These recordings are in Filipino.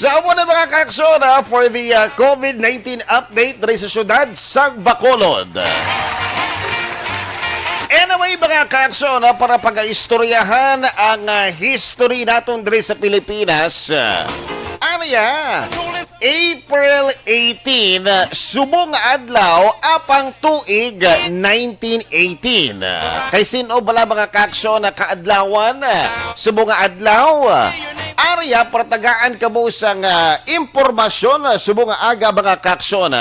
Sa amo na mga kaaksyon for the COVID-19 update diri sa syudad sa Bacolod. Anyway mga kaaksyon para pag-istoryahan ang history naton diri sa Pilipinas. Ano ya? April 18, subong adlaw apang tuig 1918. Kay sino bala mga kaaksyon na kaadlawan subong adlaw? Arya pertagaan kamo sang impormasyon subong aga mga kaaksyon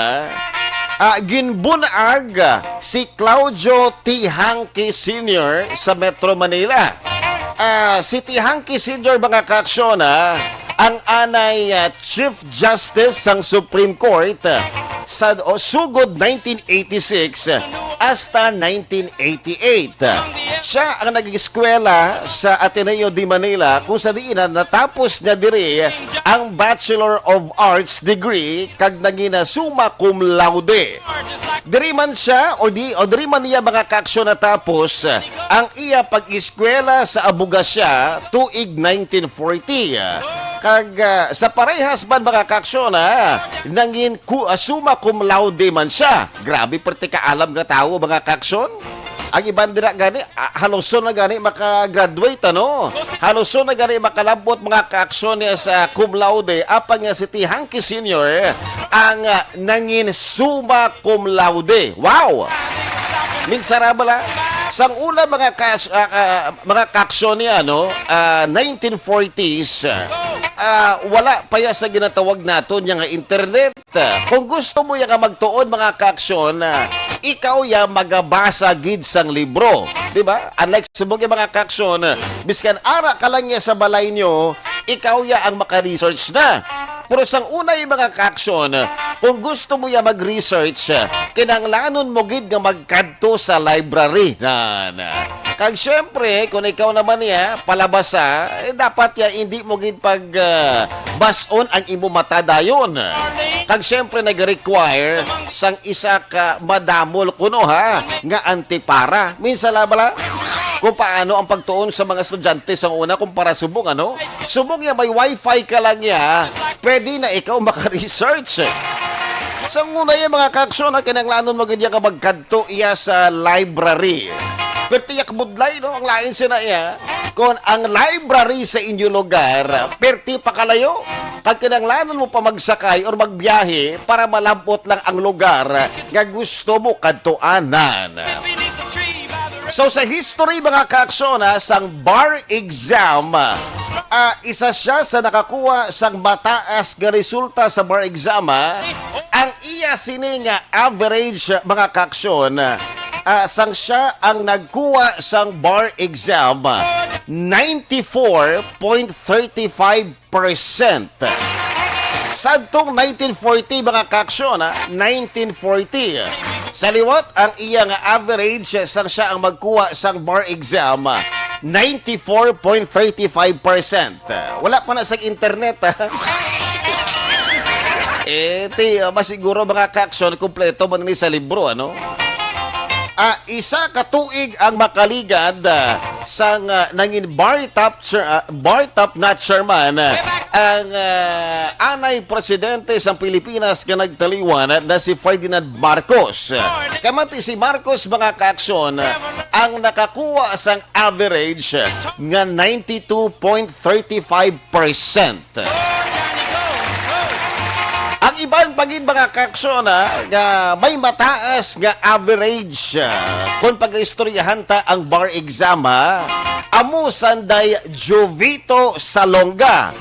ginbunag si Claudio T. Hanqui Sr. sa Metro Manila. Si T. Hanqui Sr. mga kaaksyon ang anay Chief Justice sang Supreme Court sa sugod 1986 hasta 1988. Siya ang nag-eskwela sa Ateneo de Manila kung sa diinan natapos niya diri ang Bachelor of Arts degree kag nagina summa cum laude. Diri man siya o diri man niya mga kaaksyon natapos ang iya pag-eskwela sa abogasya tuig 1940. Kag sa parehas man mga kaaksyon nangin summa cum laude man siya. Grabe perti kaalam nga tao mga kaaksyon. Ang iban dira gani haluson na gani maka-graduate haluson na gani makalabot mga kaaksyon niya sa cum laude apang nga si T. Hanqui Sr. ang nangin summa cum laude. Wow! Minsarabala sang una mga kaaksyon niya 1940s wala pa ya sa ginatawag naton nga internet. Kung gusto mo ya nga magtuon mga kaaksyon ikaw ya magabasa gid sang libro, di ba? Unlike subong yung mga kaaksyon biskan ara ka lang ya sa balay nyo, ikaw ya ang maka-research na. Pero sang una yung mga kaaksyon, kung gusto mo ya mag-research, kinanglanon mo gid nga magkadto sa library. Kag syempre, kung ikaw naman ya palabasa, dapat ya hindi mo gid pag bason ang imo mata dayon. Kag syempre nag-require sang isa ka madamol kuno nga antipara. Minsan labala kung paano ang pagtuon sa mga estudyante sa una kumpara subong subong ya may wifi ka lang ya, pwede na ikaw maka-research. Sa una yung mga kaaksyon na kinanglanon mo ganyan ka magkadto iya sa library. Pertiyak budlay ang lain sina iya. Kung ang library sa inyo lugar, perti pa kalayo, pag kinanglanon mo pa magsakay or magbiyahe para malabot lang ang lugar nga gusto mo kadtuanan. So sa history mga kaaksyon sang bar exam, isa siya sa nakakuha sang mataas nga resulta sa bar exam. Ang iya sini nga average mga kaaksyon sang siya ang nagkuha sang bar exam 94.35%. Sadtong 1940 mga kaaksyon 1940 sa liwat ang iya nga average sang siya ang magkuha sang bar exam 94.35%. Wala pa na sa internet masiguro mga kaaksyon kompleto man ni sa libro isa katuig ang makaligad sang nangin bar top na chairman ang anay presidente sa Pilipinas nga nagtaliwan na si Ferdinand Marcos. Kamati si Marcos mga kaaksyon ang nakakuha sang average nga 92.35%. Ang iban pagin mga kaaksyon nga may mataas nga average kung pag-istoryahan ta ang bar exam amo sanday Jovito Salonga.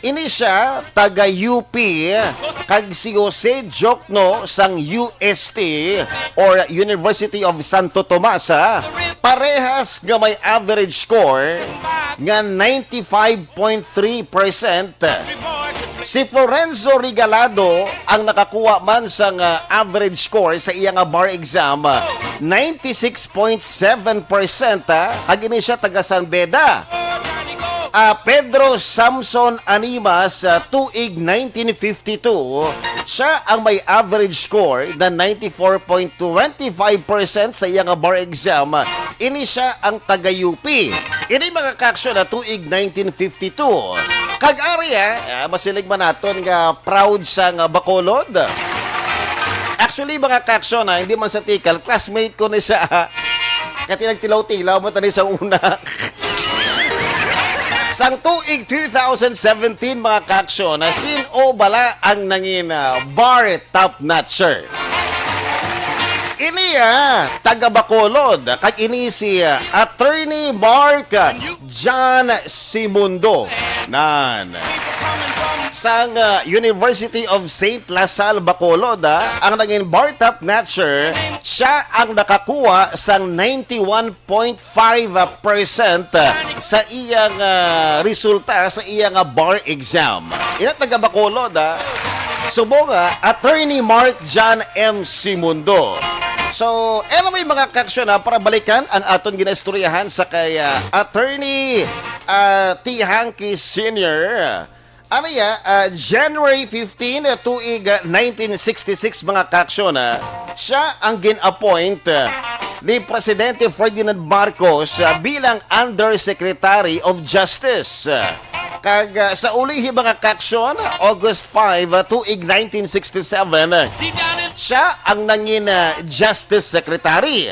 Ini siya taga UP kag si Jose Jokno sang UST or University of Santo Tomas parehas nga may average score nga 95.3%. Si Florenzo Regalado ang nakakuha man sa average score sa iyang bar exam 96.7%. Agini siya taga San Beda. Pedro Samson Animas tuig 1952, siya ang may average score na 94.25% sa iyang bar exam. Ini siya ang taga-UP. Ini mga kaaksyon na tuig 1952. Kag-ari masilig man naton nga proud sa nga Bacolod. Actually, mga kaksyon, hindi man sa tikal, classmate ko ni sa kati nagtilaw-tilaw mo tani sa una. Sang tuig 2017, mga kaksyon, sino bala ang nangin bar top notcher? Ini taga Bacolod, kag ini si Attorney Mark John Simundo nan sang University of St. Lasal Bacolod, ang naging bar top notcher. Siya ang nakakuha sang 91.5% sa iyang resulta sa iyang bar exam. Ina taga Bacolod, subong Attorney Mark John M. Simundo. So, anyway mga kaksyon, para balikan ang aton ginaistoryahan sa kay Attorney T. Hanky Sr. Ano January 15, tuig 1966, mga kaksyon, siya ang gin-appoint ni Presidente Ferdinand Marcos bilang Undersecretary of Justice. Kag sa ulihi mga kaksyon, August 5, tuig 1967, siya ang nangin Justice Secretary.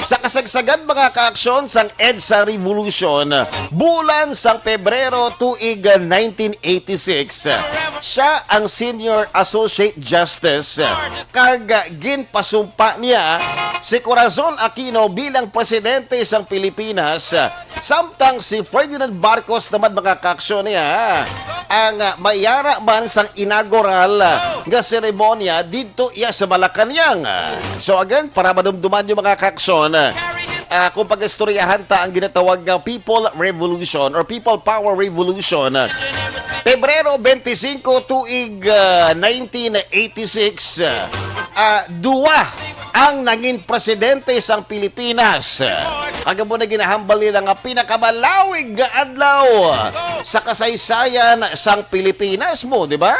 Sa kasagsagan mga kaaksyon sang EDSA Revolution, bulan sang Pebrero tuig 1986, siya ang Senior Associate Justice. Kag ginpasumpa niya si Corazon Aquino bilang Presidente sang Pilipinas, samtang si Ferdinand Marcos naman mga kaaksyon niya ang mayara man sang inaugural nga seremonya dito iya sa Malacanang. So again, para madumduman yung mga kaksyon, kung pag-istoryahan ta ang ginatawag nga People Revolution or People Power Revolution, Pebrero 25 tuig 1986, duwa ang naging presidente sang Pilipinas. Agad mo na ginahambal nila nga pinakamalawig nga adlaw sa kasaysayan sang Pilipinas mo, di ba?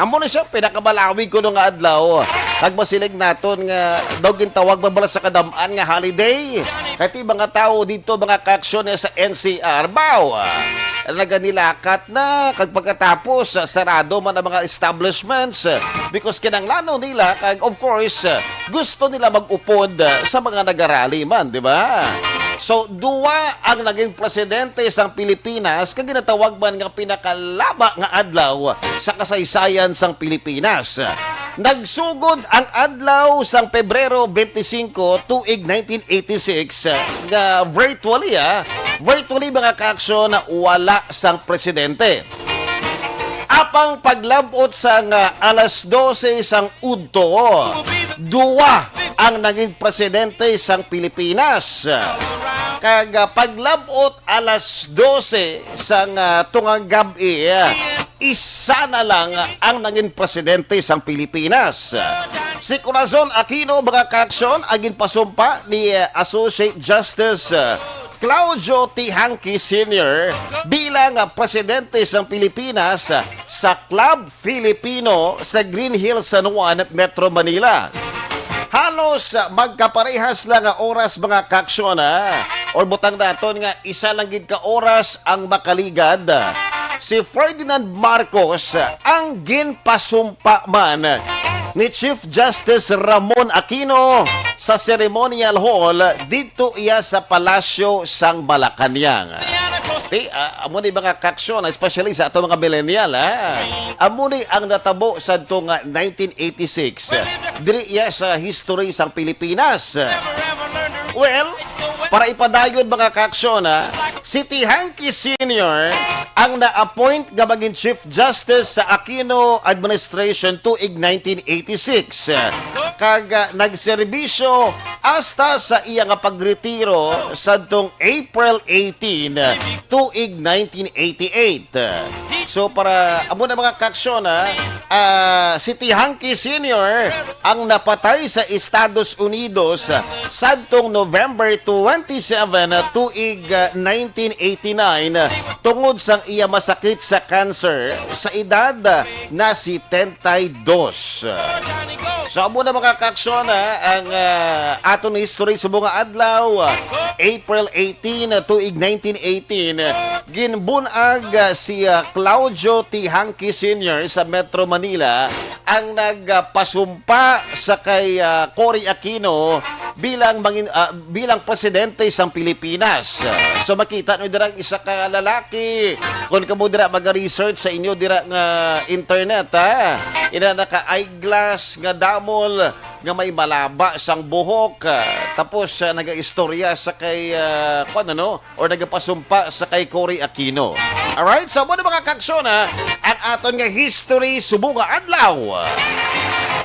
Amo na siya, pinakamalawig ko nung adlaw. Nagmasilig naton nga daw gintawag babala sa kadamaan nga holiday. Kati mga tao dito, mga kaaksyon sa NCR, naganilakat na kag pagkatapos sarado man ang mga establishments because kinanglano nila kag of course gusto nila mag-upod sa mga nagarali man, di ba? So, duwa ang naging presidente sang Pilipinas kag ginatawag man nga pinakalaba nga adlaw sa kasaysayan sang Pilipinas. Nagsugod ang adlaw sang Pebrero 25 tuig 1986 nga virtually mga kaaksyon wala sang presidente. Apang paglabot sang alas 12 sang udto, duwa ang naging presidente sang Pilipinas. Kag paglabot alas 12 sang tungang gabi, isa na lang ang naging presidente sang Pilipinas. Si Corazon Aquino, mga kaaksyon, agin pasumpa ni Associate Justice Claudio T. Hanky Sr. bilang presidente ng Pilipinas sa Club Filipino sa Green Hills, San Juan, Metro Manila. Halos magkaparehas lang ang oras mga kaaksyon or butang naton nga isa lang gid ka oras ang makaligad. Si Ferdinand Marcos ang ginpasumpa man ni Chief Justice Ramon Aquino sa ceremonial hall dito iya sa Palasyo sang Malacanang. Amo ni mga kaaksyon, especially sa ato mga millennial, amo ni ang natabo sa itong 1986 diri iya sa history sang Pilipinas. Well, para ipadayon mga kaaksyon, si T. Hanky Sr. ang na-appoint nga maging Chief Justice sa Aquino Administration tuig 1986. Kag nagserbisyo hasta sa iyang pagretiro sa itong April 18 tuig 1988. So para amo na mga kaaksyon, si T. Hanky Sr. ang napatay sa Estados Unidos sa itong November 27 tuig 1989 tungod sang iya masakit sa cancer sa edad na si 72. So amo na mga kaaksyon ang aton history sa mga adlaw. April 18 tuig 1918 ginbunag si Claudio T. Hanqui Sr. sa Metro Manila ang nagpasumpa sa kay Cory Aquino bilang presidente sa Pilipinas. So makita nyo dirang isa ka lalaki kung kamo dira mag-research sa inyo dira nga internet ina naka eyeglass nga damol nga may malaba sang buhok tapos naga-istorya sa kay or nagapasumpa sa kay Cory Aquino. Alright, so mo na mga kaksyon ang aton nga history subong nga adlaw.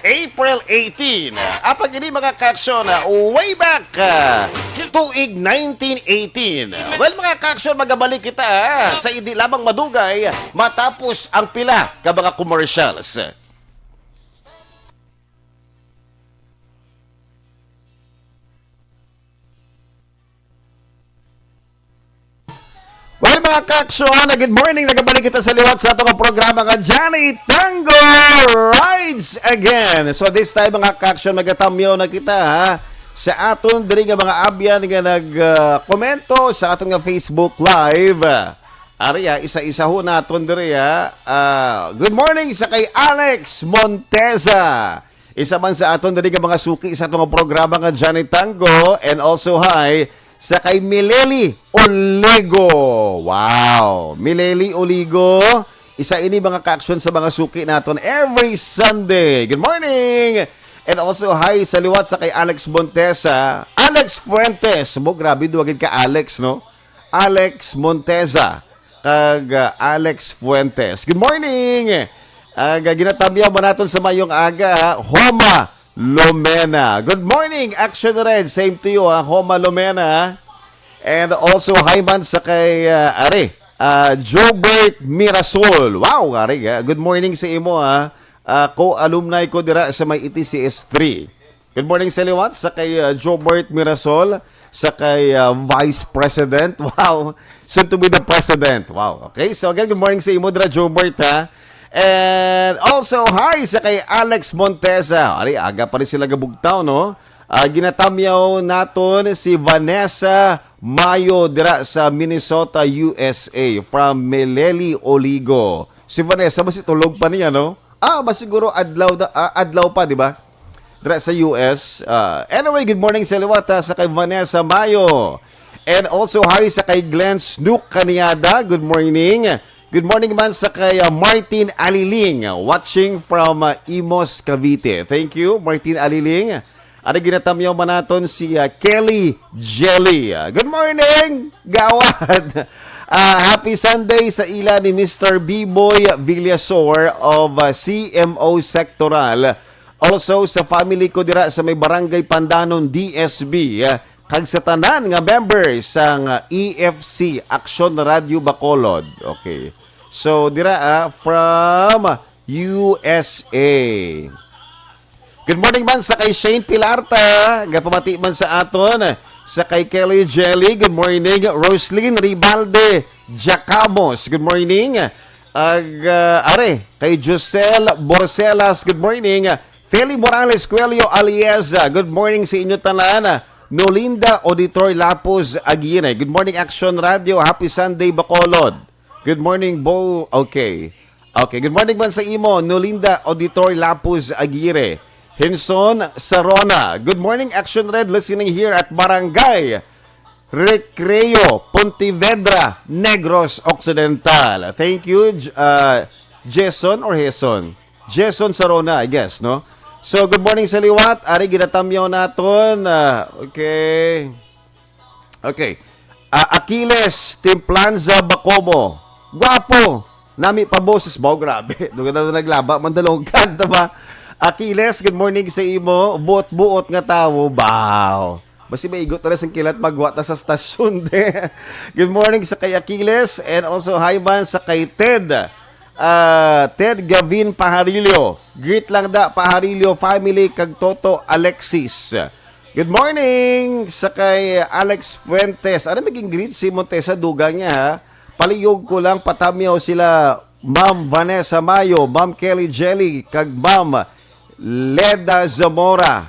April 18. Apag ini mga kaksyon, way back tuig 1918. Well, mga kaksyon, magabalik kita sa hindi lamang madugay matapos ang pila ka mga commercials. Well, mga kaksyon, good morning. Nagabalik kita sa liwat sa itong programa nga Johnny Tango Rides Again. So this time, mga kaksyon, magatamyo na kita sa aton diri nga mga abyan nga nag-komento sa aton nga Facebook Live. Ariya, isa-isa ho naton diri good morning sa kay Alex Monteza. Isa man sa aton diri nga mga suki sa itong programa nga Johnny Tango, and also hi sa kay Mileli Oligo. Wow! Mileli Oligo, isa ini mga ka-action sa mga suki naton every Sunday. Good morning! And also, hi sa liwat sa kay Alex Monteza. Alex Fuentes. Mo, grabe, duwagin ka Alex, no? Alex Monteza. Kag Alex Fuentes. Good morning! Ginatamyaw mo natin sa mayong aga. Homa Lomena. Good morning, Action Red. Same to you, Homa Lomena. And also, hi man sa kay Jobert Mirasol. Wow, Ari. Good morning sa imo, co-alumni ko dira sa may ETCS 3. Good morning sa liwat sa kay Jobert Mirasol, sa kay Vice President. Wow, soon to be the President. Wow, okay. So again, good morning sa imo dira, Jobert, And also, hi sa kay Alex Monteza. Ari, aga pa rin sila gabugtaw, no? Ginatamyaw naton si Vanessa Mayo dira sa Minnesota, USA from Mileli Oligo. Si Vanessa, mas itulog pa niya, no? Mas siguro adlaw pa, di ba? Dira sa US. Anyway, good morning sa liwat sa kay Vanessa Mayo. And also, hi sa kay Glenn Snook Kaniada. Good morning. Good morning man sa kay Martin Aliling, watching from Imos, Cavite. Thank you, Martin Aliling. Ano ginatamyaw man naton si Kelly Jelly. Good morning, Gawad. Happy Sunday sa ila ni Mr. B-Boy Villasor of CMO Sectoral. Also sa family ko dira sa may Barangay Pandanon, DSB. Kag sa tanan nga members sang EFC Action Radio Bacolod. Okay. So dira from USA. Good morning man sa kay Shane Pilarta, gapamati man sa aton sa kay Kelly Jelly. Good morning, Roslyn Ribalde Jacamos. Good morning. Kay Josel Borselas. Good morning. Feli Morales Cuello Alieza. Good morning sa inyo tanan. Nolinda Auditor Lapuz Aguirre. Good morning, Action Radio. Happy Sunday, Bacolod. Good morning, Bo. Okay. Good morning man sa imo, Nolinda Auditor Lapuz Aguirre. Hinson Sarona. Good morning, Action Red. Listening here at Barangay Recreo, Pontevedra, Negros Occidental. Thank you, Jason or Heson? Jason Sarona, I guess, no? So, good morning sa liwat. Ari, ginatamyaw naton. Okay. Aquiles Timplanza Bacomo. Guwapo. Nami pa boses mo. Grabe. Doon na naglaba. Mandalogan, diba? Aquiles, good morning sa imo. Buot-buot nga tao. Wow. Basi may igot na rin kilat magwata sa stasyon. Good morning sa kay Aquiles. And also, hi man sa kay Ted. Ted Gavin Paharilio. Greet lang da Paharilio family kag Toto Alexis. Good morning sa kay Alex Fuentes. Ano maging greet si Montesa dugang niya ha? Paliyog ko lang patamyaw sila Ma'am Vanessa Mayo, Ma'am Kelly Jelly, kag Ma'am Leda Zamora.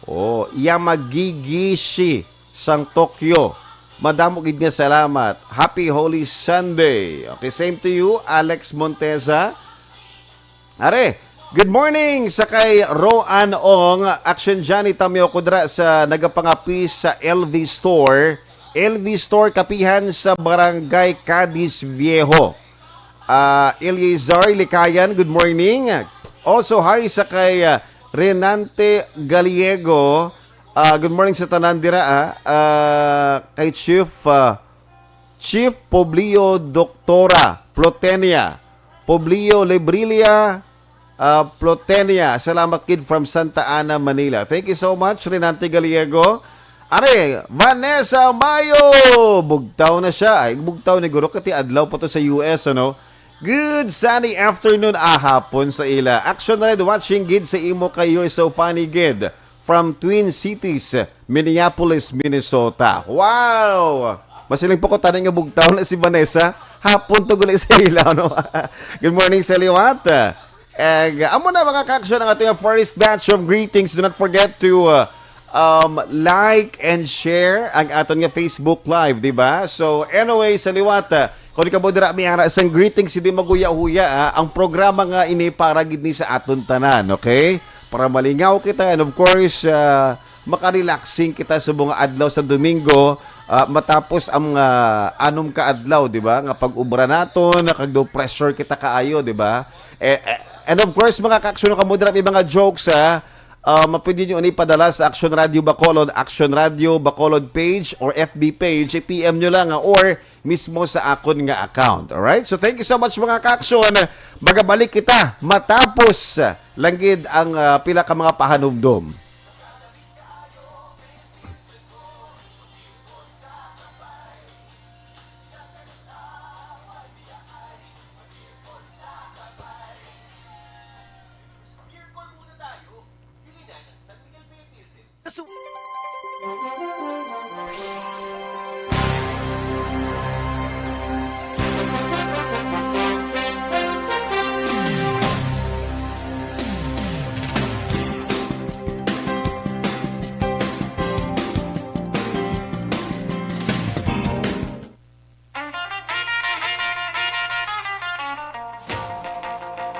Oh, Yamagigishi sang Tokyo. Madamo gid nga salamat. Happy Holy Sunday. Okay, same to you, Alex Montesa. Are, good morning sa kay Roan Ong. Action Johnny Tamyo Kudra sa nagapangapis sa LV Store. LV Store kapihan sa Barangay Cadiz Viejo. Eliazar Likayan, good morning. Also, hi sa kay Renante Galiego. Good morning sa Tanandira. Kay Chief Poblio Doctora Plotenia. Poblio Lebrilia Plotenia. Salamat kid from Santa Ana, Manila. Thank you so much, Renante Galiego. Are, Vanessa Mayo! Bugtaw na siya. Ay, bugtaw ni Guro. Kati adlaw pa to sa US, ano? Good sunny afternoon, hapon sa ila. Action na rin, watching gid sa imo kay You're So Funny Gid. From Twin Cities, Minneapolis, Minnesota. Wow! Masiling po ko tanay nga bugtaw na si Vanessa. Hapon to gulay sa ilaw, no? Good morning sa liwat. Amo na mga kaksyon ang ating first batch of greetings. Do not forget to like and share ang aton nga Facebook Live, di ba? So, anyway, sa liwat, kung di ka mo dira miyara isang greetings, hindi maguya-huya, ang programa nga ini para gid ni sa aton tanan, okay? Para malingaw kita and of course makarelaxing kita sa mga adlaw sa Domingo matapos ang anom ka adlaw, di ba? Nga pag-ubra naton, nakagdo pressure kita kaayo, di ba? And of course mga kaksyon ka mo dira may mga jokes mapwede nyo ipadala sa Action Radio Bacolod page or FB page, PM nyo lang or mismo sa akon nga account. Alright? So thank you so much mga ka-action. Magabalik kita matapos langgid ang pila ka mga pahanumdom.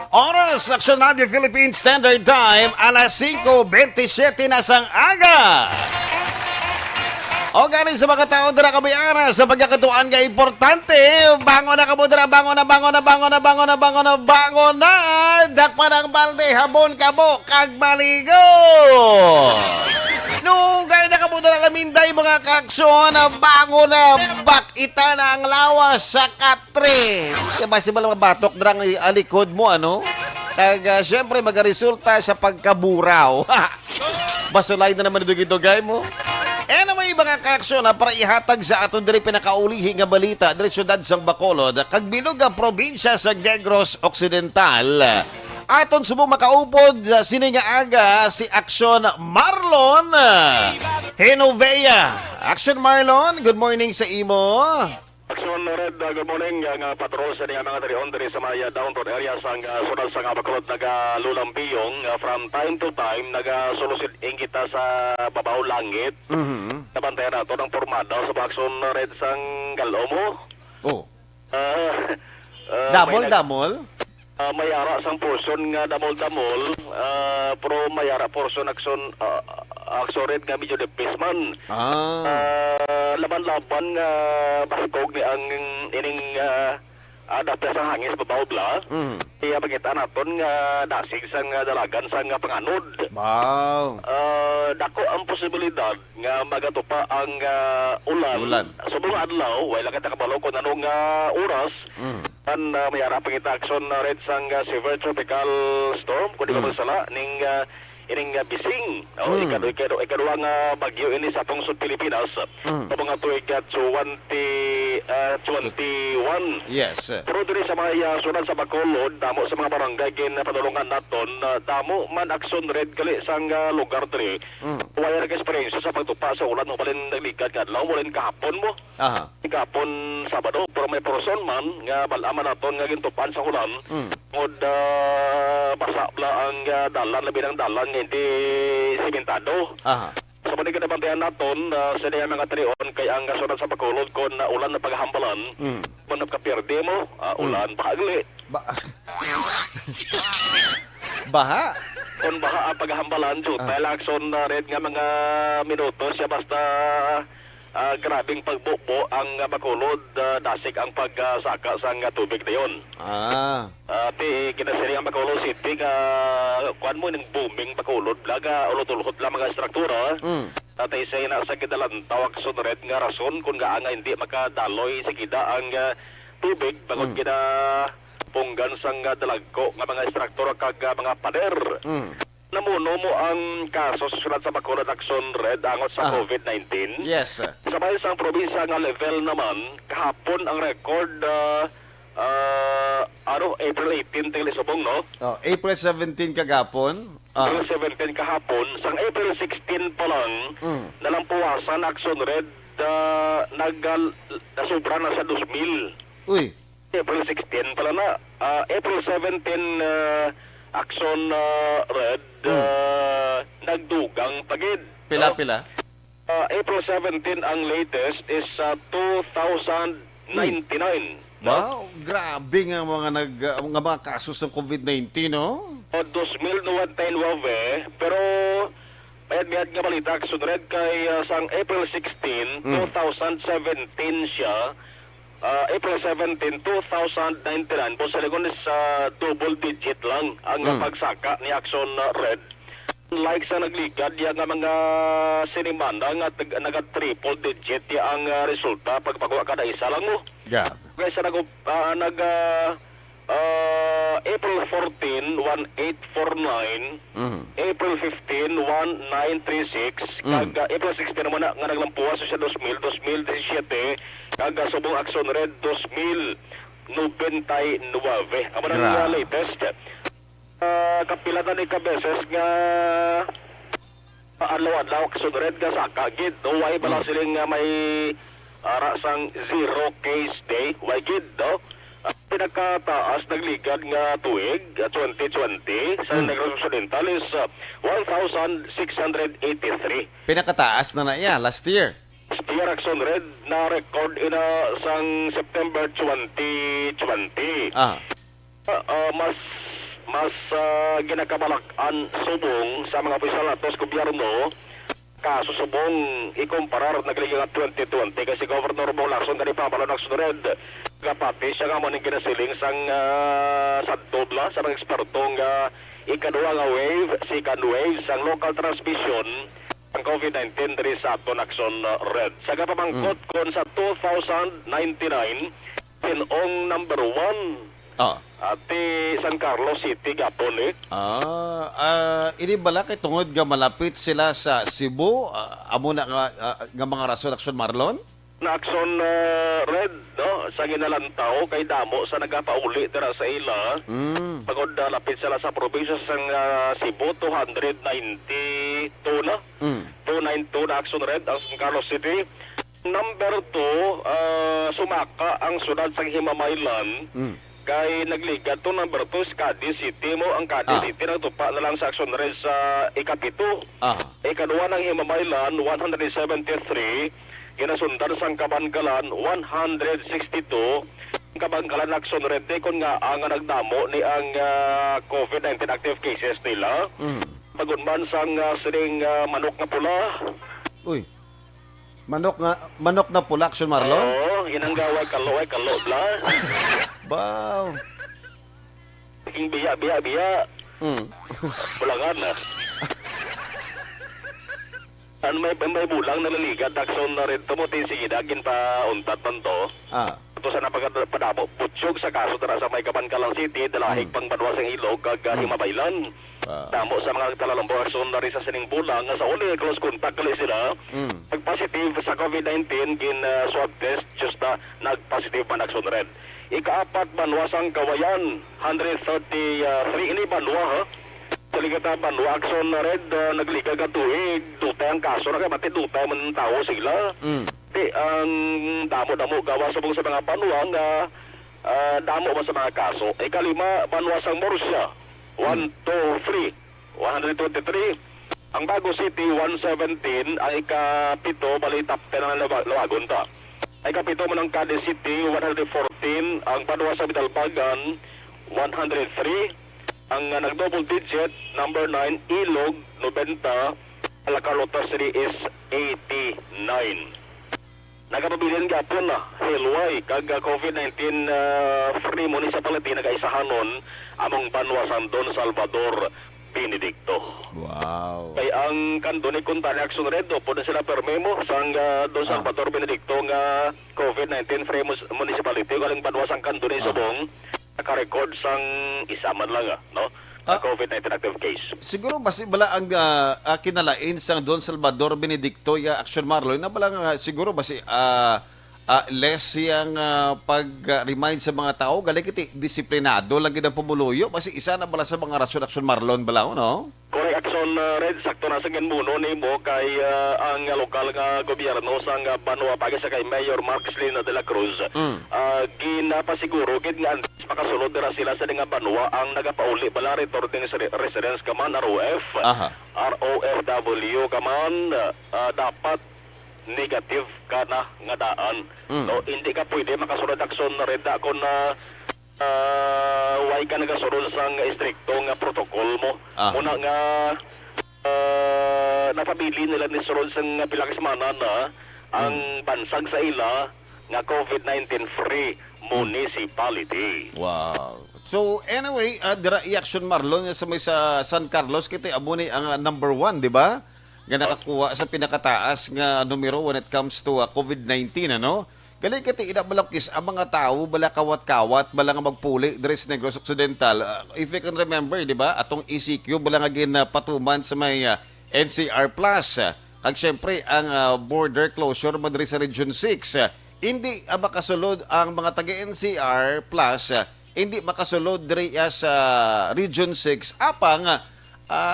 Oras, Action Radio Philippines Standard Time, alas 5:27 na sang aga. O galing sa mga tao dira kami ara sa pagkakatuan nga importante. Bangon na kamo dira, bangon na. Dakpan ang balde, habon kamo, kag maligo. Nungay na kamo dira laminday mga kaksyon, bangon na, bakita na ang lawas sa katre. Diba si mga batok dira ang alikod mo, ano? Kag syempre magaresulta sa pagkaburaw. Basulay na naman ito gay mo. Anyway, mga kaksyon, para ihatag sa aton diri pinakaulihi nga balita diri syudad sang Bacolod, kag bilog nga probinsya sa Negros Occidental. Aton subo makaupod sini nga aga si Action Marlon Henovea. Action Marlon, good morning sa imo. Action Red, good morning. Ang patrol sa mga mga dari sa Maya downtown area sang sunod sa Bacolod nagalulang biyong from time to time nagasulusid ingita sa babaw langit. Nabantayan nato ng pormada sa Action Red sang Galomo. Oh. May Damol? mayara sang portion nga damol-damol, pero mayara portion Action Red nga medyo depisman. Laban-laban nga basikog ni ang ining dapya sa hangin sa babaw bla. Kaya pagkita naton nga dasig sang dalagan sang panganod. Wow. Dako ang posibilidad nga magatupa ang ulan. Sa mga adlaw, wala kita kabalo kung anong oras. Mayara pagkita Action Red sang severe tropical storm kung di ka magsala ning ining bising. Ikaduhang bagyo ini sa tungsod Pilipinas. Sa mga tuig 21. Yes. Pero diri sa mga sunod sa Bacolod, damo sa mga barangay ginpadulungan naton, damo man action red gali sang lugar diri. Wala ka experience sa pagtupa sa ulan mo balin nagligad kadlaw mo rin kahapon mo. Aha. Kahapon Sabado, pero may person man nga balaman naton nga gintupan sa ulan. Ngod basa bla ang dalan labi ng dalan nga hindi simentado. Aha. Sa mga kinabantayan naton, sa niya mga trion, kaya ang sunod sa Bacolod, kung ulan na paghambalan, kung napkapirde mo, ulan, pakagli. Baha. Kung baka ang paghambalan, dahil akson red nga mga minutos, siya basta grabing pagbukbo ang Bacolod, dasik ang pagsaka sa tubig na yun. Ti kinasiri ang Bacolod City nga kuan mo ng booming Bacolod laga ulot-ulot lang mga struktura. Tatay say na sa kidalan tawag sunred nga rason kung gaanga hindi makadaloy sa kida ang tubig bangod kina punggan sang dalagko nga mga struktura kag mga pader. Namuno mo ang kaso susunod sa Bacolod Action Red angot sa COVID-19. Yes. Sabay sa probinsya nga level naman, kahapon ang record, April 18 tingli subong, no? April 17 kagapon. April 17 kahapon, sang April 16 pa lang, nalampuwasan Action Red, nasubra na sa 2,000. Uy. April 16 pala na. April 17, Action Red, nagdugang pagid. Pila-pila? April 17 ang latest is 2,099. Wow, grabe nga mga kasos ng COVID-19, no? 2,099 pero mayad nga balita Action Red kay sang April 16, 2017 siya. April 17, 2099 po sa ligon is double digit lang ang pagsaka ni Action Red. Like sa nagligad, yung mga sinimanda nga naga-triple digit ang resulta pagpagawa kada isa lang mo. Yeah. Kaya sa April 14, 1849, April 15, 1936, kag April 16 naman nga naglampuwas siya 2017, kag subong Action Red 2099. Amo na latest. Kapila na ni kabeses nga adlaw Action Red nga saka gid. Way bala siling may sang zero case day. Way gid do. Pinagkataas nagligad nga tuig 2020 sa Negros Occidental is 1,683. Pinakataas na iya last year. Spear Action Red na record ina sang September 2020. Mas ginakabalakan subong sa mga opisyal natos gobyerno kaso subong ikumparar nagliging at 2020 kasi Governor Bong Lacson kani pabalo ng Red kapati siya nga mo ning ginasiling sang sadtobla sa mga ekspertong ikaduha nga wave, second wave sang local transmission ang COVID-19 diri sa aton Action Red. Sa kapamangkot kon sa 2099 pinong number 1 ati San Carlos City gapon ini bala kay tungod nga malapit sila sa Cebu, amo na nga mga rason Action Marlon? Na Action Red, no? Sa ginalantaw kay damo sa nagapauli tira sa ila. Pagod lapit sila sa probinsya sang Cebu, 292 na. 292 na Action Red ang San Carlos City. Number 2, sumaka ang sunod sang Himamaylan. Kay nagligad to number 2 Cadiz City mo. Ang Cadiz City nagtupa na lang sa Action Red sa ikapito. Ikaduha ng Himamaylan 173, ginasundan sang Kabangkalan 162. Ang Kabangkalan Action Red kon nga ang nagdamo ni ang COVID-19 active cases nila. Pagunman sang sining manok nga pula. Uy. Manok na pula Action Marlon? Oo, ginanggaway kalo bla. Wow. King biya. Bulangan na. Ano may bulang na naligad Action na rin to mo tinsigidagin pa untat man to. ito sa napagadamo, putyog sa kaso tara sa may Kabankalang City, dalahig pang Banwas ang Ilog, kag Himabaylan. Damo sa mga talalong person na rin sa sining bulang, nga sa uli, close contact kali sila, nag-positive sa COVID-19, gin swab test, just na nag-positive man nagsunred. Ikaapat, Banwas ang Kawayan, 133 ini Banwa, ha? Sa ligata Banwa, akson na red, nagligag at tuig, dutay ang kaso, na mati dutay man tao sila. Di, ang damo-damo gawa sa mga Banwa, nga damo man sa mga kaso. Ikalima, Banwas ang Murcia, 123. Ang Bago City, 117. Ang ikapito, bali top 10 ang lawagon ta. Ang ikapito mo ng Cadiz City, 114. Ang Banwas sa Bidalbagan, 103. Ang nag-double digit, number 9, Ilog, 90. Ang Carlota City is 89. Nagapabilin gapon na, Hilway, kag COVID-19 free municipality nagaisahanon among Banwasan Don Salvador Benedicto. Wow. Kay ang kanduni kunta ni Action Redo, po na sila permemo sang Don Salvador Benedicto nga COVID-19 free municipality, galing Banwasan kanduni subong, naka-record sang isaman lang, no? COVID-19 active case. Siguro basi bala ang kinalain sa Don Salvador Benedicto ya Action Marloy na bala nga siguro basi less yang pag-remind sa mga tao gali kiti disiplinado lang gid ang pumuluyo basi isa na bala sa mga rason Action Marlon bala no? Correct, Action Red, sakto na sa ganmuno ni mo kay ang lokal nga gobyerno sang Banwa pagi sa kay Mayor Marcelino de la Cruz. Ginapasiguro gid nga makasulod dira sila sa nga Banwa ang nagapauli bala returning residence kaman ROF. ROFW kaman dapat negative ka na nga daan. So hindi ka pwede makasulod Action Red kung way ka nagasunod sang istrikto nga protocol mo. Muna nga napabili nila ni sunod sang pilakismanan na ang bansag sa ila nga COVID-19 free municipality. Wow. So anyway, dira i-Action Marlon sa may sa San Carlos kiti amo ni ang number 1, di ba? Nga nakakuha sa pinakataas nga numero when it comes to COVID-19 ano? Gali kiti inabalakis ang mga tao bala kawat-kawat bala nga magpuli diri sa Negros Occidental. If you can remember, di ba? Atong ECQ bala nga ginpatuman sa may NCR Plus. Kag syempre ang border closure man diri sa Region 6. Hindi makasulod ang mga taga NCR Plus, hindi makasulod diri sa Region 6 apang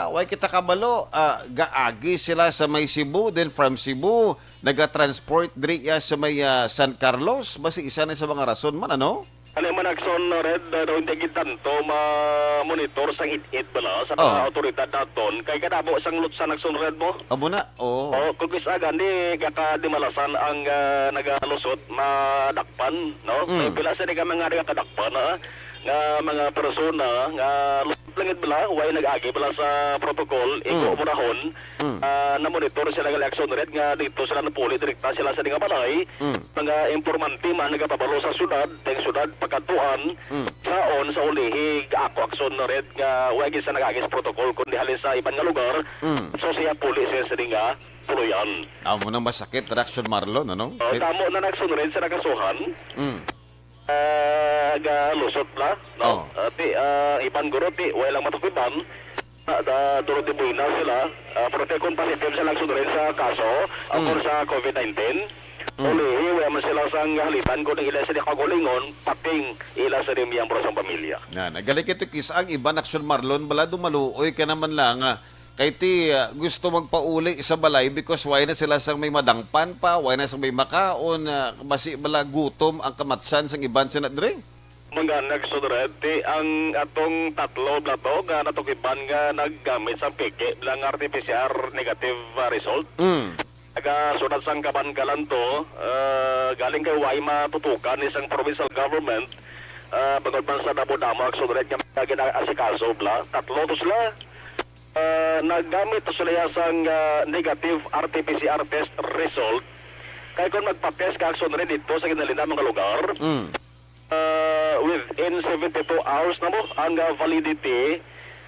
way kita kabalo gaagi sila sa may Cebu, then from Cebu naga-transport diri sa may San Carlos basi isa na sa mga rason man ano? Ano man Action Red daw hindi gitanto ma-monitor sang it bala sa mga otoridad naton kay kadabo sang lutsan Action Red mo. Amo na. Kung kisagan di kakadimalasan ang nagalusot madakpan no. May pila sa di ka mga nagakadakpan nga mga persona nga langit bala way nag-agi bala sa protocol iko murahon na monitor sila ng Action Red nga dito sila napuli direkta sila sa nga balay mga informanti man nagapabalo sa syudad teng syudad pagkatuan saon sa ulihig ako Action Red nga way gid sa nag-agi sa protocol kundi halin sa ibang nga lugar so siya puli siya sa nga puluyan. Amo nang masakit Action Marlon ano? Tamo na Action Red sa nagasuhan lusot na, no? Iban guro, walang matukiban. Duro di buina sila. Pero kung positive sila sunod sa kaso, or sa COVID-19, ulihi, wala man sila sang halitan kung ila sila kagulingon, pating ila sa rimiyang prosang pamilya. Nagaling ito ang iban Action Marlon, bala dumaluoy ka naman lang kay ti gusto magpauli sa balay because why na sila sang may madangpan pa, why na sang may makaon, basi bala gutom ang kamatsan sang iban sa nadre. Mga nagsudred, ang atong tatlo na to, nga natukiban nga naggamit sa peke lang RT-PCR negative result. Nagasunod sang kabangalan to, galing kay way matutukan isang provincial government, bagod man sa damo-damo agsudred nga gina-asikaso bla, tatlo to sila. Naggamit sila sang negative RT-PCR test result kaya kung magpa-test ka Action Red dito sa ginalina mga lugar within 72 hours na mo ang validity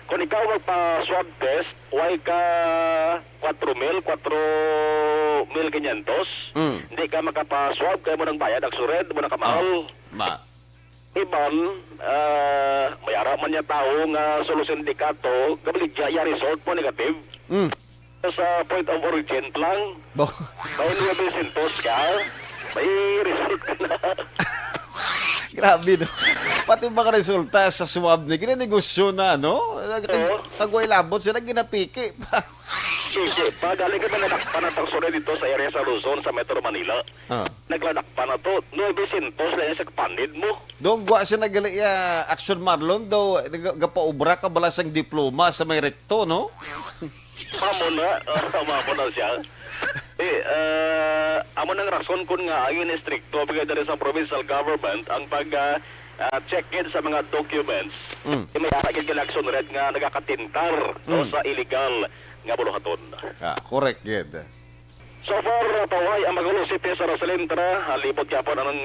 kung ikaw magpa-swab test way ka 4,000 2,500. Mm. Hindi ka makapaswab, kaya mo nang bayad, agsured, mo nang kamahal. Ma. Iban, mayara man niya tao nga solo sindikato, kabaligya ya resort mo negative. Mm. Sa point of origin lang, Bo. may 900 ka, may result ka na. Grabe, no? Pati mga resulta sa swab ni ginanegosyo na, no? Kagway labot sila, ginapiki. Sige, pagaling ka na nadakpan dito sa area sa Luzon, sa Metro Manila. Ah. Nagladakpan na to, 900 lang sa panid mo. Doon, gwa siya nagali Action Marlon, daw, gapaubra ka bala sang diploma sa may rekto, no? Amo na siya. Amo nang rason kun nga ang inestrikto bigay dali sa provincial government ang pag-check-in sa mga documents. May akagin ka action red nga nagakatintar no, sa illegal nga buluhaton. Correct, yun. So far, paway ang Magulo City sa Rosalintra, halipod ka po ng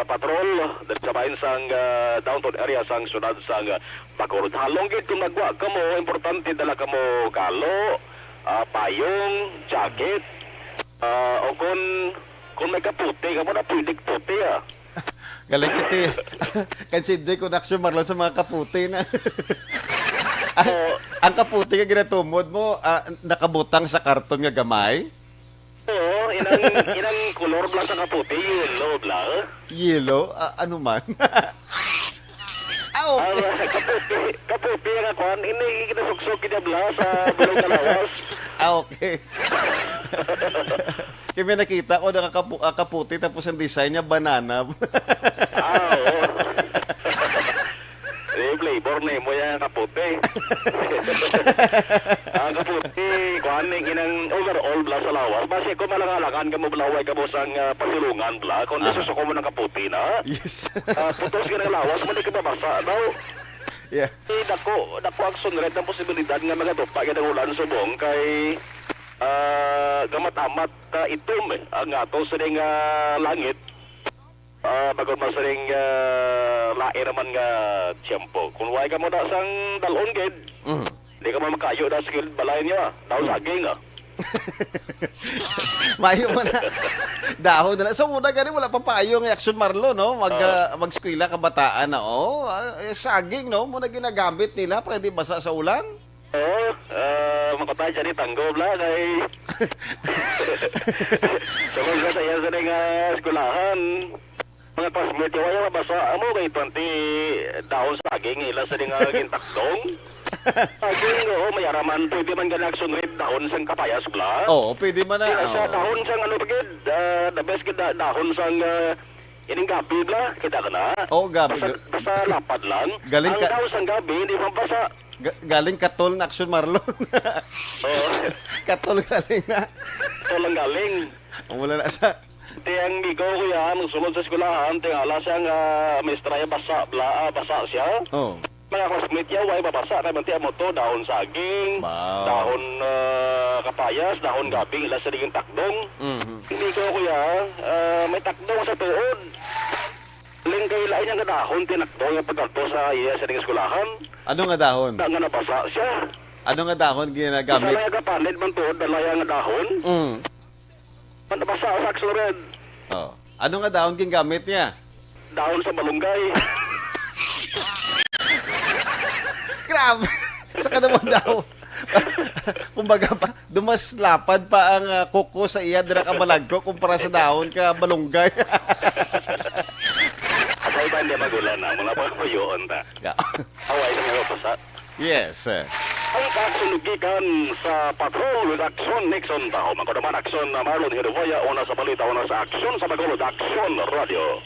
patrol dahil sa bahin sang downtown area sang sunod sang Bacolod. Halong gid kung nagwa ka mo, importante dala ka mo galo, payong, jacket, o kung may kaputi ka mo na pwede puti Galing iti. Kansindi ko na Action Marlon sa mga kaputi na. Ang kaputi nga ginatumod mo, nakabutang sa karton nga gamay? Oo, inang color blang sa kaputi, yellow blang. Yellow? Ano man? Ang Okay. kaputi nga kwan, ini kinasuksok kinabla sa bulong na lawas. Okay. Kaya may nakita ko kaputi tapos ang design niya banana. Oo. Flavor na mo yan kaputi. Ang kaputi, kwan, inang overall bla sa lawas. Basi ko malangalakan ka mo blaway ka mo sang pasilungan bla. Kung nasusuko mo ng kaputi na, Yes. putos ka ng lawas, mali ka babasa daw. Yeah. Dako ang sunred ng posibilidad nga magatupa ka ng ulan subong kay gamat-amat itom ang ato sa ring langit. Bagon man sa ring lae naman nga tiyempo. Kung wala ka mo na sang dalon gid, hindi ka mo makayo na skill balay niya. Daw saging Mayo mo na. Dahon na lang. So, muna ganun, wala pa payo ng Action Marlo, no? Mag-skwila kabataan na, saging, no? Muna ginagamit nila, pwede basa sa ulan. Oo, makatay siya ni Tango bla kay so kung sa iya sa ring eskulahan mga classmate yung ayaw mabasa amo kay 20 dahon saging ila sa ring gintakdong saging mayaraman pwede man gan action rate dahon sang kapayas bla Oo, pwede man na. sa dahon sang ano bagid the best kita dahon sang ining gabi bla kita ka na Gabi. basta lapad lang Galing ang ka- dahon sang gabi hindi mabasa. Galing katol na Action Marlon. Katol galing na. Walang galing. Wala na sa... Tiyang ligaw ko yan, sulod sa eskulahan, tingala siyang maestraya basa siya. Oh. Mga classmate niya, way babasa, kaya mantiya mo to, dahon saging, Wow. dahon kapayas, dahon gabing, ila sa diging takdong. Ligaw ko yan, may takdong sa tuod. Linggay lain niya nga dahon, tinakdong yung pagkalto sa iya sa diging eskulahan. Ano nga dahon? Nga nabasa siya. Ano nga dahon ginagamit? Sa nga panid man tuod, dalaya nga dahon. Nabasa sa aksured. Oh. Ano nga dahon ginagamit niya? Dahon sa malunggay. Grabe! Sa naman daw. Kumbaga pa, dumas lapad pa ang kuko sa iya dira ka malagko kumpara sa dahon ka malunggay. Asay ba hindi magulan na? Mula pa kuyoon ta. Away na nga pasa. Yes. Ang kasunugikan sa Patrol with Action Nixon Tao. Magkodaman Action na Marlon Hiruboya. Una sa balita, una sa Action sa Bacolod Action Radio.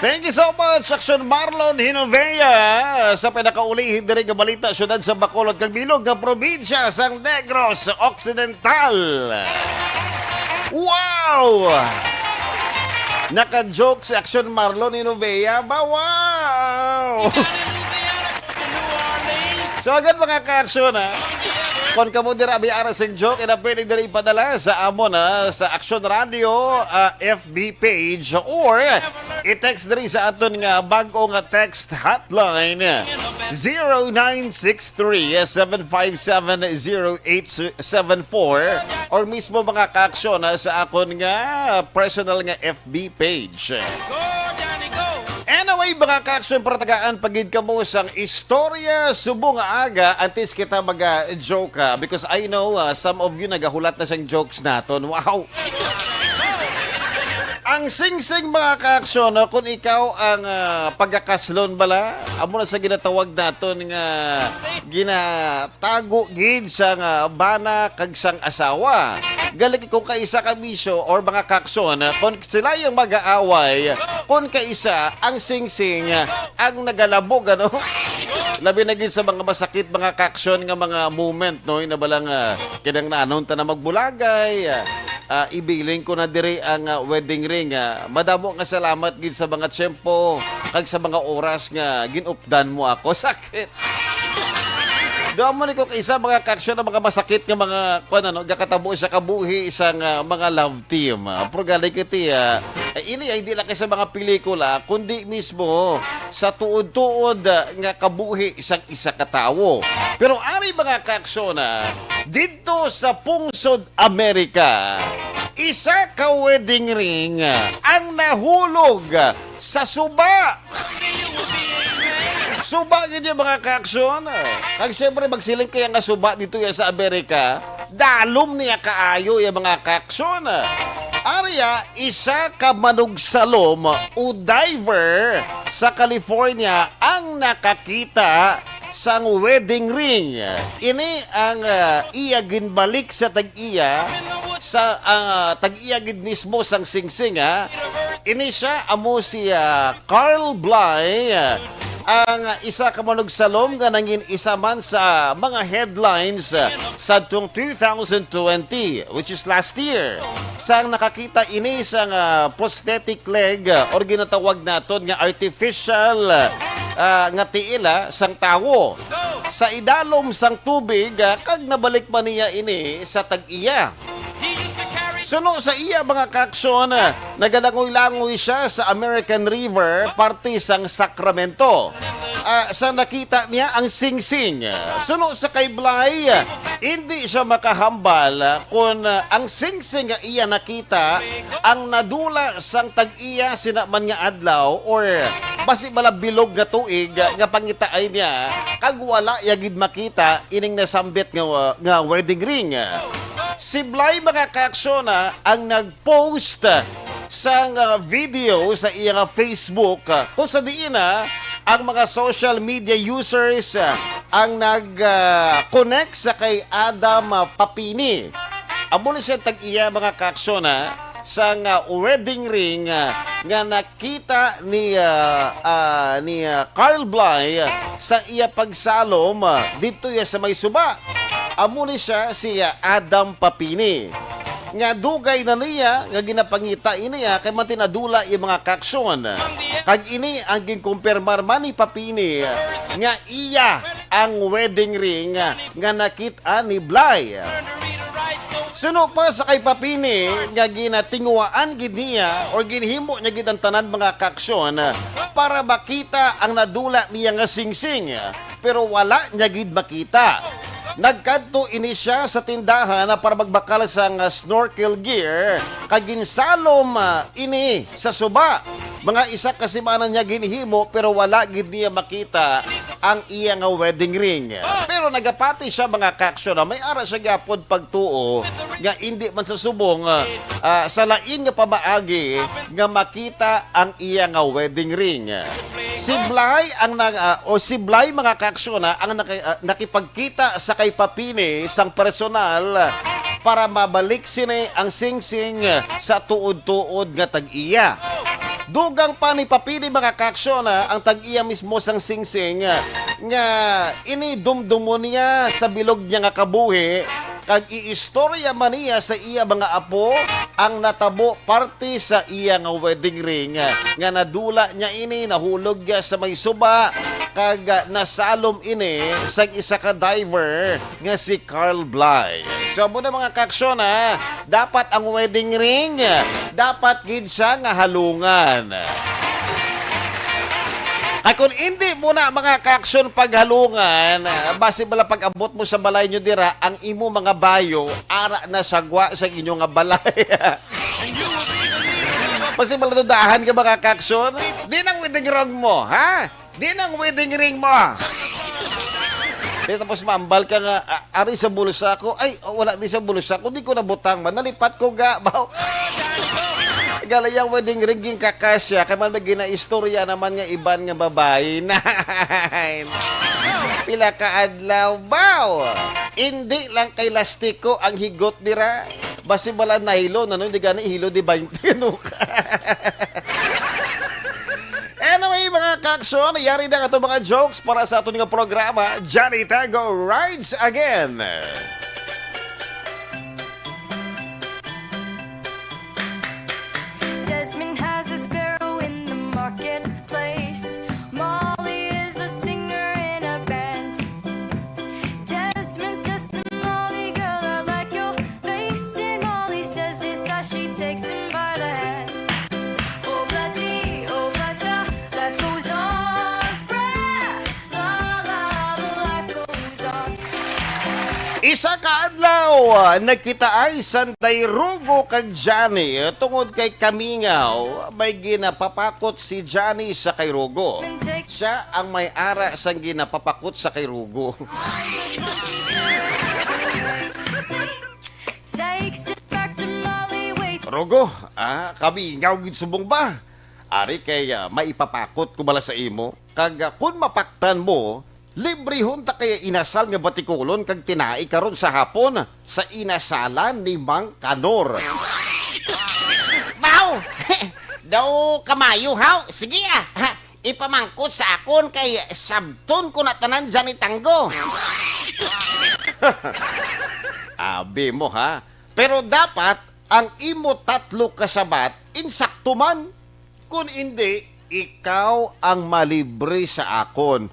Thank you so much, Action Marlon Hinovea, sa pinakaulihin din nga balita, syudad sa Bacolod, kag bilog nga probinsya sang Negros Occidental. Wow! Naka-joke si Action Marlon Hinovea ba? Wow! So agad mga ka-action, kung kamo dira abiyara sing joke, ina pwede dira ipadala sa amon sa Action Radio FB page or I-text diri sa aton nga bago nga text hotline 0963-757-0874 or mismo mga ka-aksyon sa akon nga personal nga FB page. Anyway, mga ka-aksyon, paratagaan pagid ka mo sang istorya subong nga aga antes kita mag-joke because I know some of you nagahulat na sang jokes naton. Wow! Ang sing-sing mga ka-aksyon, kung ikaw ang pagkakaslon bala, amo na sa ginatawag naton nga ginatago gid sa bana kag sang asawa. Galing kung kaisa ka misyo or mga ka-aksyon, kung sila yung mag-aaway, kung kaisa ang sing-sing ang nagalabog, ano? Labi na gid sa mga masakit mga ka-aksyon nga mga moment, no? Inabalang kinang nanon ta na magbulagay, ibiling ko na diri ang wedding ring. Madamo nga salamat gid sa mga tiyempo kag sa mga oras nga ginupdan mo ako. Sakit. Doon mo ni ko isa mga kaksyon na mga masakit nga mga ano, gakatabo sa kabuhi isang mga love team. Pero galing kiti, ini ay hindi lang sa mga pelikula, kundi mismo sa tuod-tuod nga kabuhi isang isa katawo. Pero ari mga kaksyon dito sa pungsod Amerika, isa ka wedding ring ang nahulog sa suba. Suba gid yung mga ka-aksyon. Kag syempre magsiling kaya nga suba dito yan sa Amerika, dalom niya kaayo yung mga ka-aksyon. Arya, isa ka manugsalom o diver sa California ang nakakita sang wedding ring. Ini ang iya ginbalik sa tag-iya sa tag-iya gid mismo sang singsing. Ini siya amo si Carl Bly, ang isa ka manugsalom nga nangin isa man sa mga headlines sa 2020, which is last year. Sang nakakita ini sang prosthetic leg or ginatawag naton nga artificial nga tiila sang tawo sa idalom sang tubig kag nabalik man niya ini sa tag-iya. Suno sa iya mga kaksyon, nagalangoy-langoy siya sa American River, parte sang Sacramento. Sa nakita niya ang singsing. Suno sa kay Bly, hindi siya makahambal kung ang singsing nga iya nakita ang nadula sang tag-iya sinaman nga adlaw or basi bala bilog nga tuig nga pangitaay niya kag wala yagid makita ining nasambit nga wedding ring. Si Bly mga ka-aksyon ang nag-post sa video sa iyang Facebook kung sa diin ang mga social media users ang nag-connect sa kay Adam Papini. Amo na siya tag-iya mga ka-aksyon sa wedding ring nga nakita ni Carl Bly sa iya pagsalom dito sa may suba. Amo ni siya si Adam Papini. Nga dugay na niya nga ginapangita iniya kay matinadula yung mga kaksyon. Kag ini ang ginkumpirmar man ni Papini nga iya ang wedding ring nga nakita ni Bly. Suno pa sa kay Papini nga ginatinguaan gid niya or ginhimo niya gid ang tanan mga kaksyon para makita ang nadula niya nga singsing pero wala niya gid makita. Nagkadto ini siya sa tindahan para magbakal sang snorkel gear kag ginsalom ini sa suba. Mga isa kasi manan niya ginhimo pero wala gid niya makita ang iya nga wedding ring. Pero nagapati siya mga kaksyon may ara siya gyapon pagtuo nga hindi man sa subong sa lain nga pamaagi nga makita ang iya nga wedding ring. Si Bly ang si Bly mga kaksyon ang nakipagkita sa kay Papini sang personal para mabalik sini ang singsing sa tuod-tuod nga tag-iya. Dugang pa ni Papini mga kaksyon ang tag-iya mismo sang singsing nga inidumdumo niya sa bilog niya nga kabuhi kag iistorya man niya sa iya mga apo ang natabo parte sa iya nga wedding ring nga nadula niya ini nahulog niya sa may suba kag nasalom ini sa isa ka diver nga si Carl Bly. So muna mga kaksyon dapat ang wedding ring dapat gid siya nga halungan. Ay kung hindi mo na mga kaaksyon paghalungan, base bala pag-abot mo sa balay nyo dira, ang imo mga bayo, ara na sagwa sa inyo nga balay. Base bala dudahan ka mga kaaksyon, di nang wedding ring mo, ha? Di nang wedding ring mo. Di tapos mambal ka nga, ari sa bulsa ko, ay, wala di sa bulsa ko, di ko nabutang man, nalipat ko ga, baw. Galayang wedding ring ging kakasya, kay man maging na istorya naman nga iban nga babae. Nine. Pila ka adlaw baw. Hindi lang kay lastiko ang higot dira. Basi bala nylon, ano, hindi gani hilo di 20 no. Anyway, mga kaksyon, yari na ito mga jokes para sa ato nga programa, Johnny Tango Rides Again. Desmond has a sparrow in the marketplace. Molly is a singer in a band. Desmond says to Molly, girl, I like your face. And Molly says this as she takes him by the hand. Oh, bloody, oh, blada, life goes on. Brah, la, la, the life goes on. Isa ka adlaw, nagkita ay Sanday Rugo kag Johnny. Tungod kay Kamingaw, may ginapapakot si Johnny sa kay Rugo. Siya ang may ara sang ginapapakot sa kay Rugo. Takes it back to Molly, wait. Rugo, Kamingaw gid subong ba? Ari kay maipapakot ko bala sa imo. Kag kun mapaktan mo, libre hunta kaya inasal nga batikulon kag tinai karon sa hapon sa inasalan ni Mang Kanor. Bao! Daw kamayo, haw. Sige Ha, ipamangkot sa akon kay sabton ko na tanan dyan ni Tango. Abi mo ha. Pero dapat ang imo tatlo kasabat insakto man. Kung hindi, ikaw ang malibre sa akon.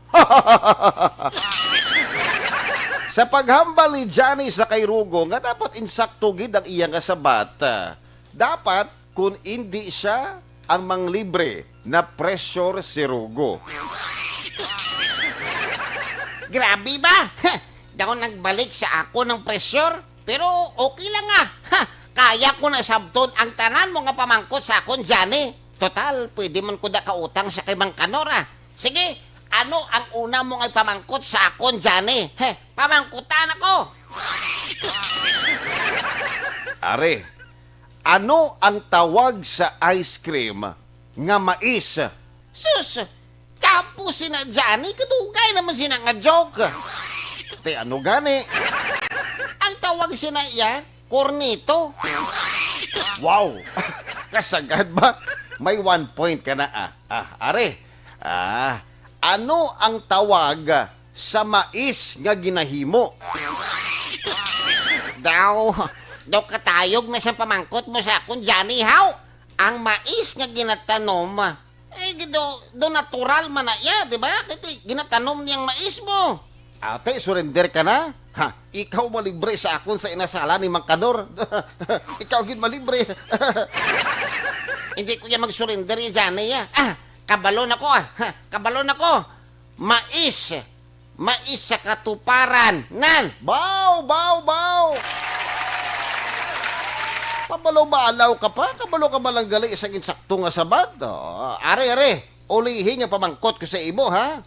Sa paghambal ni Johnny sa kay Rugo nga dapat insakto gid ang iyang kasabat. Dapat kung hindi siya ang manglibre na pressure si Rugo. Grabe ba? Daw nagbalik sa ako ng pressure. Pero okay lang Ha, kaya ko na sabton ang tanan mo nga pamangkot sa akon, Johnny. Total, pwede man ko da kautang sa kay Mang Kanora. Sige, ano ang una mo nga pamangkot sa akon, Johnny? Pamangkutan ako. Are, ano ang tawag sa ice cream nga mais? Sus, kapo si na Johnny, kadugay naman sina nga joke. Te ano gani? Ang tawag sina iya, Cornito. Wow! Kasagad ba? May 1 point ka na are. Ano ang tawag sa mais nga ginahimo? Daw katayog na sa pamangkot mo sa akon, Johnny, how? Ang mais nga ginatanom, do natural man na iya, di ba? Kasi ginatanom niyang mais mo. Ate, surrender ka na? Ha, ikaw malibre sa akon sa inasala ni Mang Kanor. Ikaw gid malibre. Hindi ko yan mag-surrender ya, Johnny, kabalon ako, kabalon ako. Mais sa katuparan, nan. Baw! Pabalo-baalaw ka pa? Kabalo ka malang gali isang insakto nga sabat? Are, ulihin nga pamangkot ko sa imo, ha?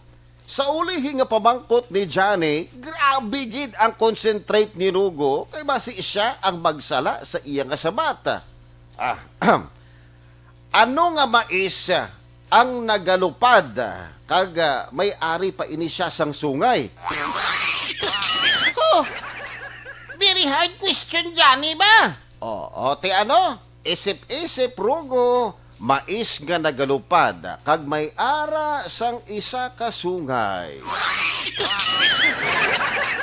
Sa ulihin nga pamangkot ni Johnny, grabe gid ang concentrate ni Rugo kay basi siya ang magsala sa iyang kasabat. Ano nga mais ang nagalupad kag may-ari pa ini siya sang sungay? Oh, very hard question, Johnny, ba? Te ano? Isip-isip, Rugo. Mais nga nagalupad kag may ara sang isa ka sungay.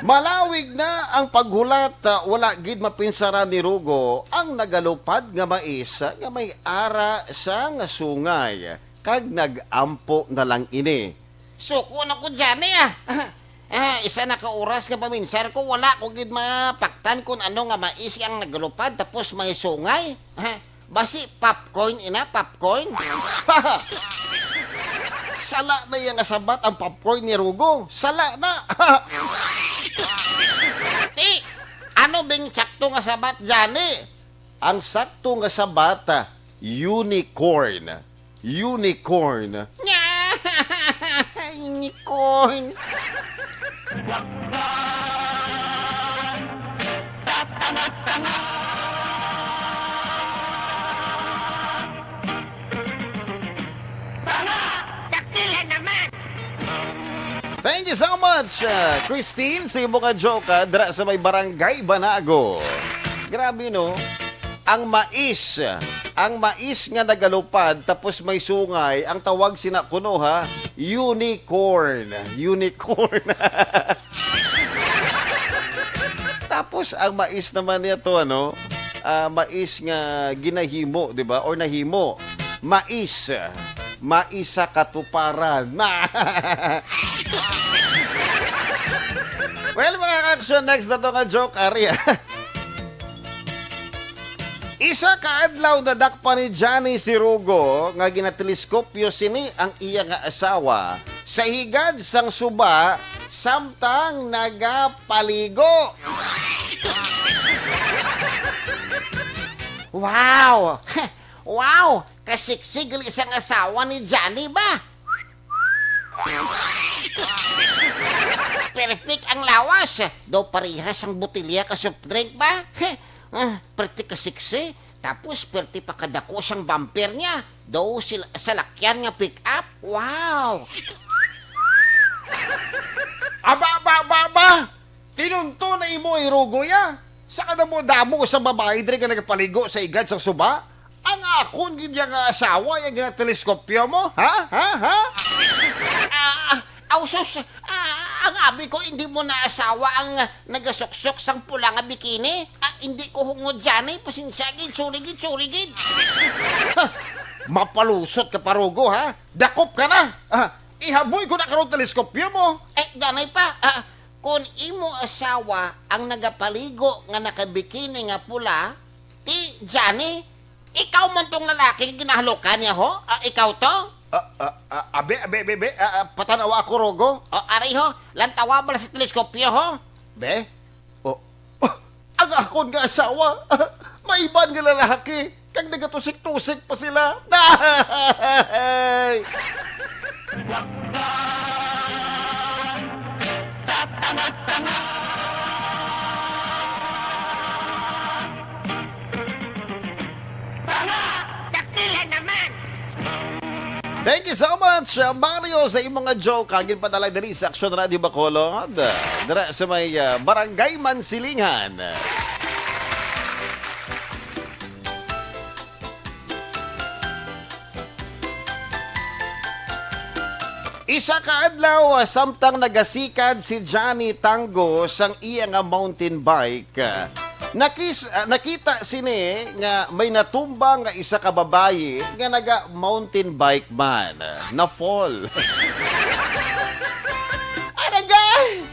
Malawig na ang paghulat, wala gid mapinsara ni Rugo ang nagalupad nga mais nga may ara sang sungay kag nagampo na lang ini. Suko na ko, Johnny, isa na ka oras nga paminsar ko, wala ko gid mapaktan kung ano nga mais ang nagalupad tapos may sungay. Basi popcorn ina, popcorn. Sala na yung asabat ang popcorn ni Rugo. Sala na. Ti, ano bing sakto nga sabat Johnny? Ang sakto nga sabat, unicorn. Unicorn. Nya! Unicorn. Thank you so much, Christine, sa iyong mga joke dra sa may barangay Banago. Grabe no, ang mais nga nagalupad tapos may sungay, ang tawag sina kuno ha, unicorn. Unicorn. Tapos ang mais naman nito ano, mais nga ginahimo, di ba? Or nahimo. Mais. Mais sa katuparan. Well, mga kaksyon, next na to nga joke, Arya. Isa ka adlaw na dakpa ni Johnny si Rugo nga ginateleskopyo sini ang iya nga asawa sa higad sang suba samtang nagapaligo. Wow! Wow! Kasiksigil isang asawa ni Johnny ba? Perfect ang lawas. Daw parehas ang butilya ka soft drink ba? Perti kasiksi. Tapos perti pa kadako siyang bumper niya. Daw sila sa lakyan nga pick up. Wow! Aba! Tinunto na imo Rugo ya. Sa kada mo damo sa babae diri nga nagapaligo sa igad sa suba? Ang akon gid nga asawa yung ginateleskopyo mo? Ha? Ausos, ang abi ko hindi mo na asawa ang nagasuksok sang pula nga bikini. Hindi ko hungod Johnny, pasinsagid, surigid. Mapalusot ka pa Rugo ha? Dakop ka na. Ihaboy ko na karong teleskopyo mo. Ganay pa, kung imo asawa ang nagapaligo nga nakabikini nga pula, ti Johnny, ikaw man tong lalaki ginahalokan niya ho? Ikaw to? Abe, patanawa ako Rugo. Aray ho, lantawa ba sa teleskopyo ho? Be? Ang akon nga asawa, maiban nga lalaki. Kag nagatusik-tusik pa sila. Ay! Thank you so much, Mario, sa imong nga joke. Hagin pa talang diri sa Aksyon Radio Bacolod. Dira sa may Barangay Mansilingan. Isa ka adlaw samtang nagasikad si Johnny Tango sang iya nga mountain bike. Nakita sini nga may natumba nga isa ka babayi nga naga mountain bike man na fall. Aragay!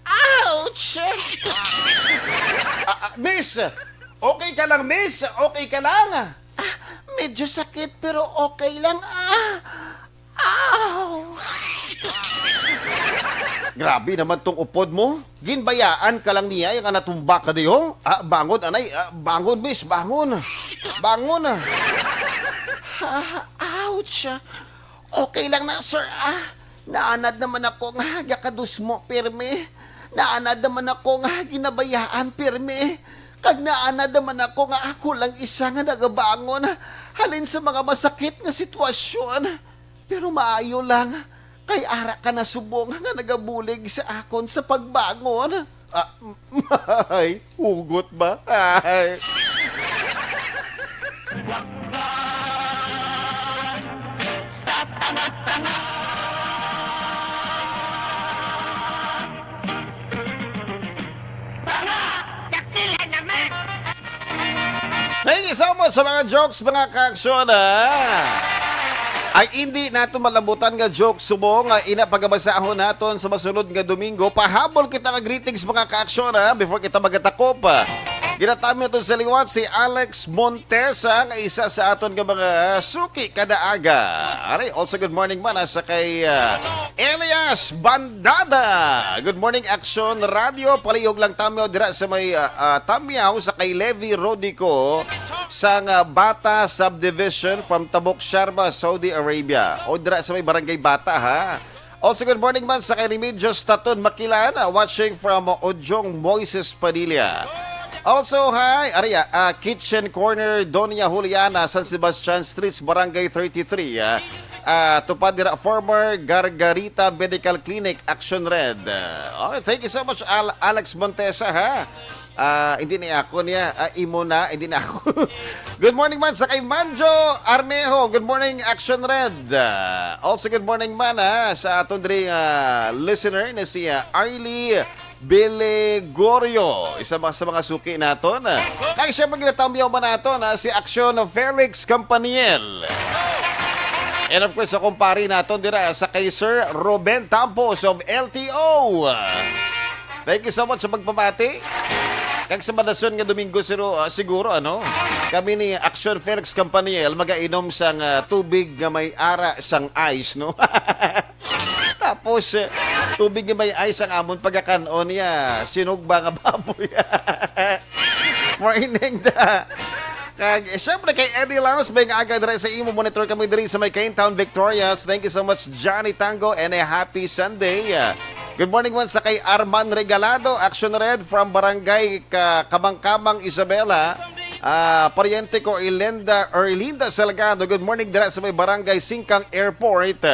Ouch! Miss, okay ka lang miss? Okay ka lang? Medyo sakit pero okay lang. Ow! Grabe naman tong upod mo. Ginbayaan ka lang niya yung natumba ka diyo. Bangon, anay. Bangon, miss. Bangon. Bangon. Ouch! Okay lang na, sir. Naanad naman ako nga gakadus mo, pirmi. Naanad naman ako nga ginabayaan, pirmi. Kag naanad naman ako nga ako lang isa nga nagabangon. Halin sa mga masakit nga sitwasyon. Pero maayo lang. Kay ara ka na subong nga nagabulig sa akon sa pagbangon. Ay, hugot ba? Ay. Thank you so much sa mga jokes, mga kaaksyon, ay hindi nato malabutan nga joke subong nga inapagabasahon naton sa masunod nga Domingo. Pahabol kita nga greetings mga kaaksyon before kita magatakop. Ginatami ito sa liwat si Alex Montesa, nga isa sa aton nga mga suki kada aga. Ari, also good morning man sa kay Elias Bandada. Good morning Action Radio. Palihog lang tamyaw dira sa may tamyaw sa kay Levi Rodico sa nga Bata Subdivision from Tabuk Sharma, Saudi Arabia. O dira sa may barangay Bata ha. Also, good morning man sa kay Remedios Taton Makilan, watching from Ojong Moises Padilla. Also, hi, Aria, Kitchen Corner, Doña Juliana, San Sebastian Streets, Barangay 33. Tupad dira former Gargarita Medical Clinic, Action Red. Okay, thank you so much, Alex Montesa, ha? Hindi na ako niya, imo na, hindi na ako. Good morning man sa kay Manjo Arnejo. Good morning, Action Red. Also, good morning man sa aton diri listener na si Arlie Belegorio. Isa ba sa mga suki naton. Kaya siya maginatamyaw man naton si Action Felix Campaniel. And of course, sa kumpari naton dira sa kay Sir Ruben Tampos of LTO. Thank you so much sa pagpapati. Kag sa madason nga Domingo siguro kami ni Action Felix Campaniel magainom sang tubig nga may ara sang ice, no? Tapos tubig nga may ice ang amon pagkakanon niya sinugba nga baboy. Morning da. Kag syempre kay Eddie Laos may aga diri sa imo monitor kami diri sa may Town Victorias. Thank you so much Johnny Tango and a happy Sunday. Good morning man sa kay Arman Regalado, Action Red from Barangay Kamangkamang Isabela. Pariente ko Erlinda Salgado. Good morning dira sa may Barangay Singkang Airport.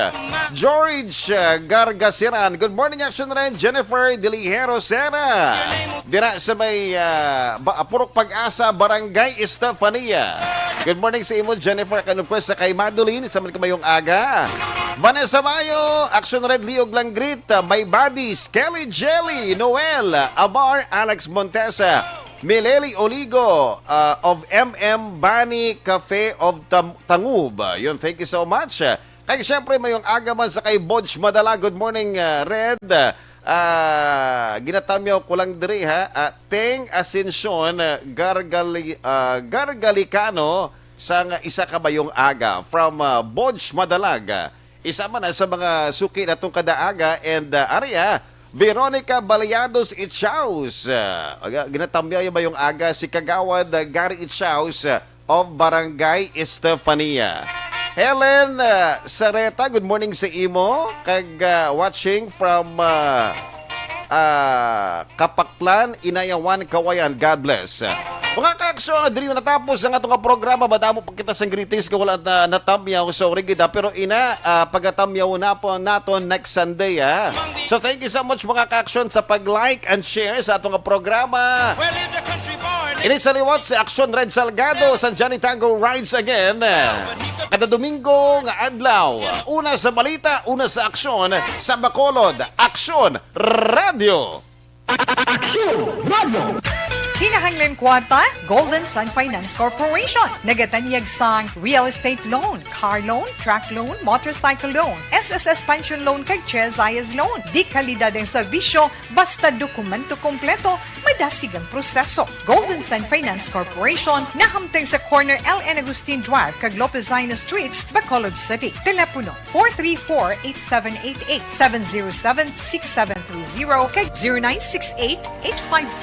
George Gargasiran. Good morning Action Red. Jennifer Delihero Sena. Dira sa may Purok Pag-asa, Barangay Estefania. Good morning sa imo Jennifer. Kanupres sa kay Madeline sa kamayong aga. Vanessa Mayo, Action Red, Liog Langgrit, My Buddies, Kelly Jelly, Noel, Amar, Alex Montesa, Mileli Oligo of MM Bani Cafe of Tangub. Yun, thank you so much. Kaya syempre mayong aga man sa kay Bodge Madala. Good morning, Red. Ginatamyaw ko lang diri ha. Teng Ascension, Gargalicano sa isa ka bayong aga from Bodge Madalag. Isa man sa mga suki na itong kadaaga and Aria, Veronica Baliados Itchaus. Ginatamyaw yung bayong aga si Kagawad Gary Itchaus of Barangay Estefania. Helen Sareta, good morning sa imo. Kag watching from Kapaklan, Inayawan, Kawayan. God bless. Mga ka-aksyon, dili na natapos ang atong programa. Madamo pa kita sa greetings kung wala na natamyaw. So, rigida. Pero pagatamyaw na po naton next Sunday. So, thank you so much mga ka-aksyon sa pag-like and share sa atong programa. Inisaliwat sa Action Red Salgado sa Johnny Tango Rides Again. Kada Domingo nga adlaw. Una sa balita, una sa aksyon. Sa Bacolod, Action Radio. Kinahanglan kwarta, Golden Sun Finance Corporation. Nagatanyag sang real estate loan, car loan, truck loan, motorcycle loan, SSS pension loan kag Chezayas loan. Di kalidad ang serbisyo, basta dokumento kompleto, madasig ang proseso. Golden Sun Finance Corporation nahamtang sa corner LN Agustin Drive kag Lopezina Streets, Bacolod City. Telepono 434-8788, 707-6730 kag 0968-855